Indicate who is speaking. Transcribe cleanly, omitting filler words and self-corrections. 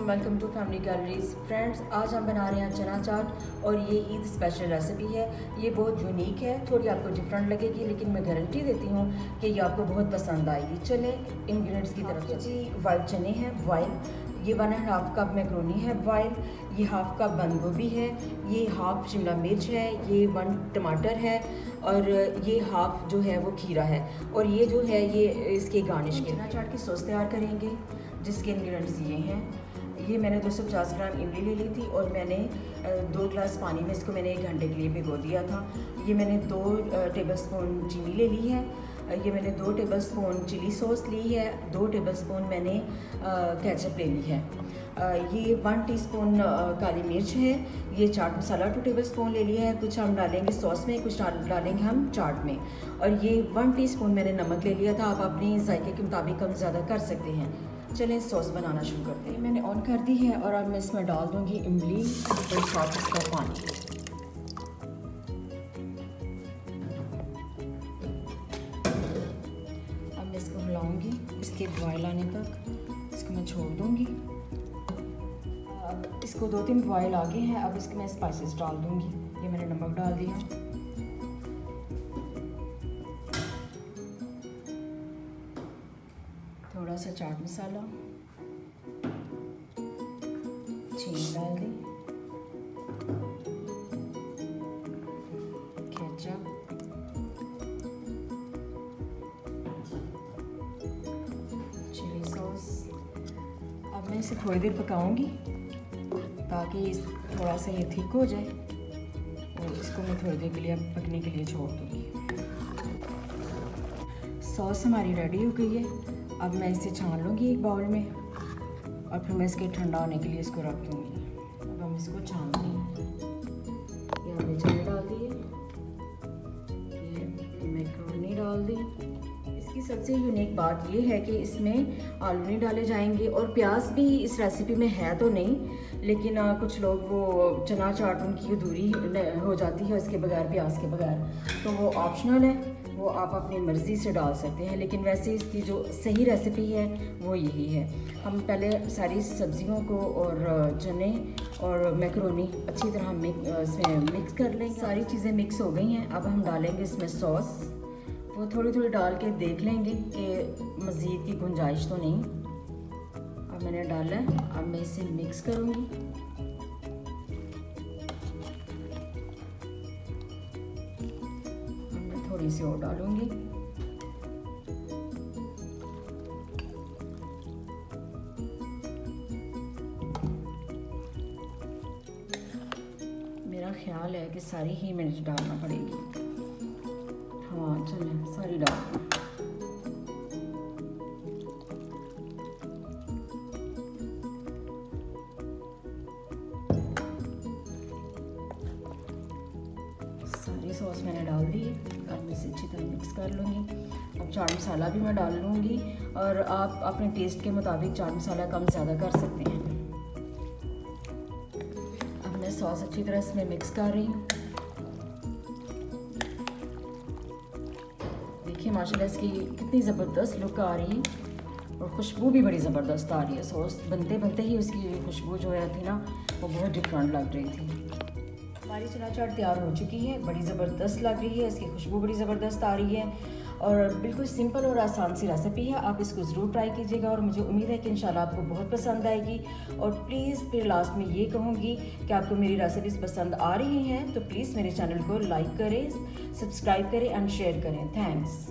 Speaker 1: Welcome to family galleries. Friends, आज हम बना रहे हैं चना चाट और ये ईद स्पेशल रेसिपी है। ये बहुत यूनिक है, थोड़ी आपको डिफरेंट लगेगी, लेकिन मैं गारंटी देती हूँ कि ये आपको बहुत पसंद आएगी। चलें इंग्रेडिएंट्स की तरफ। जी, वाइट चने हैं बॉयल, ये 1.5 कप मैक्रोनी है बॉयल, ये 1/2 कप बंद गोभी है, ये 1/2 शिमला मिर्च है, ये 1 टमाटर है और ये 1/2 जो है वो खीरा है। और ये जो है ये इसके गार्निश के चना चाट की सॉस तैयार करेंगे, जिसके इंग्रेडिएंट्स ये हैं। ये मैंने 250 ग्राम इमली ले ली थी और मैंने 2 गिलास पानी में इसको मैंने 1 घंटे के लिए भिगो दिया था। ये मैंने 2 टेबलस्पून चीनी ले ली है, ये मैंने 2 टेबलस्पून चिली सॉस ली है, 2 टेबलस्पून मैंने केचप ले ली है, ये 1 टीस्पून काली मिर्च है, ये चाट मसाला 2 टेबलस्पून ले लिया है, कुछ हम डालेंगे सॉस में, कुछ डालेंगे हम चाट में, और ये 1 टीस्पून मैंने नमक ले लिया था। आप अपने जायके के मुताबिक कम ज़्यादा कर सकते हैं। चलें सॉस बनाना शुरू करते हैं। मैंने ऑन कर दी है और अब मैं इसमें डाल दूँगी इमली और साथ इसका पानी। अब मैं इसको हिलाऊंगी, इसके बॉयल आने तक इसको मैं छोड़ दूँगी। अब इसको 2-3 बॉयल आ गए हैं, अब इसके मैं स्पाइसेस डाल दूँगी। ये मैंने नमक डाल दिया, थोड़ा सा चाट मसाला, चीनी डाल दी, केचप, चिली सॉस। अब मैं इसे थोड़ी देर पकाऊंगी ताकि थोड़ा सा ये थिक हो जाए, और इसको मैं थोड़ी देर के लिए पकने के लिए छोड़ दूँगी। सॉस हमारी रेडी हो गई है। अब मैं इसे छान लूँगी एक बाउल में और फिर मैं इसके ठंडा होने के लिए इसको रख दूँगी। अब हम इसको छान देंगे। ये हमने चने डाल दिए, ये मैक्रोनी डाल दी। इसकी सबसे यूनिक बात ये है कि इसमें आलू नहीं डाले जाएंगे, और प्याज भी इस रेसिपी में है तो नहीं, लेकिन कुछ लोग वो चना चाट उनकी अधूरी हो जाती है इसके बगैर, प्याज के बगैर, तो वो ऑप्शनल है, वो आप अपनी मर्ज़ी से डाल सकते हैं। लेकिन वैसे इसकी जो सही रेसिपी है वो यही है। हम पहले सारी सब्जियों को और चने और मैक्रोनी अच्छी तरह इसमें मिक्स कर लेंगे। सारी चीज़ें मिक्स हो गई हैं। अब हम डालेंगे इसमें सॉस, वो थोड़ी थोड़ी डाल के देख लेंगे कि मज़ीद की गुंजाइश तो नहीं। अब मैंने डाला है, अब मैं इसे मिक्स करूँगी। थोड़ी सी और डालूंगी। मेरा ख्याल है कि सारी ही मिर्च डालना पड़ेगी। हाँ चलें, सारी डाल। सारी सॉस मैंने डाल दी है। अब मैं इसे अच्छी तरह मिक्स कर लूँगी। अब चाट मसाला भी मैं डाल लूँगी, और आप अपने टेस्ट के मुताबिक चाट मसाला कम ज़्यादा कर सकते हैं। अब मैं सॉस अच्छी तरह इसमें मिक्स कर रही हूँ। देखिए माशाल्लाह इसकी कितनी ज़बरदस्त लुक आ रही है, और खुशबू भी बड़ी ज़बरदस्त आ रही है। सॉस बनते बनते ही उसकी खुशबू जो है थी ना, वो बहुत डिफरेंट लग रही थी। हमारी चना चाट तैयार हो चुकी है, बड़ी ज़बरदस्त लग रही है, इसकी खुशबू बड़ी ज़बरदस्त आ रही है, और बिल्कुल सिंपल और आसान सी रेसिपी है। आप इसको ज़रूर ट्राई कीजिएगा, और मुझे उम्मीद है कि इंशाल्लाह आपको बहुत पसंद आएगी। और प्लीज़ फिर लास्ट में ये कहूँगी कि आपको मेरी रेसिपीज़ पसंद आ रही हैं तो प्लीज़ मेरे चैनल को लाइक करें, सब्सक्राइब करें एंड शेयर करें। थैंक्स।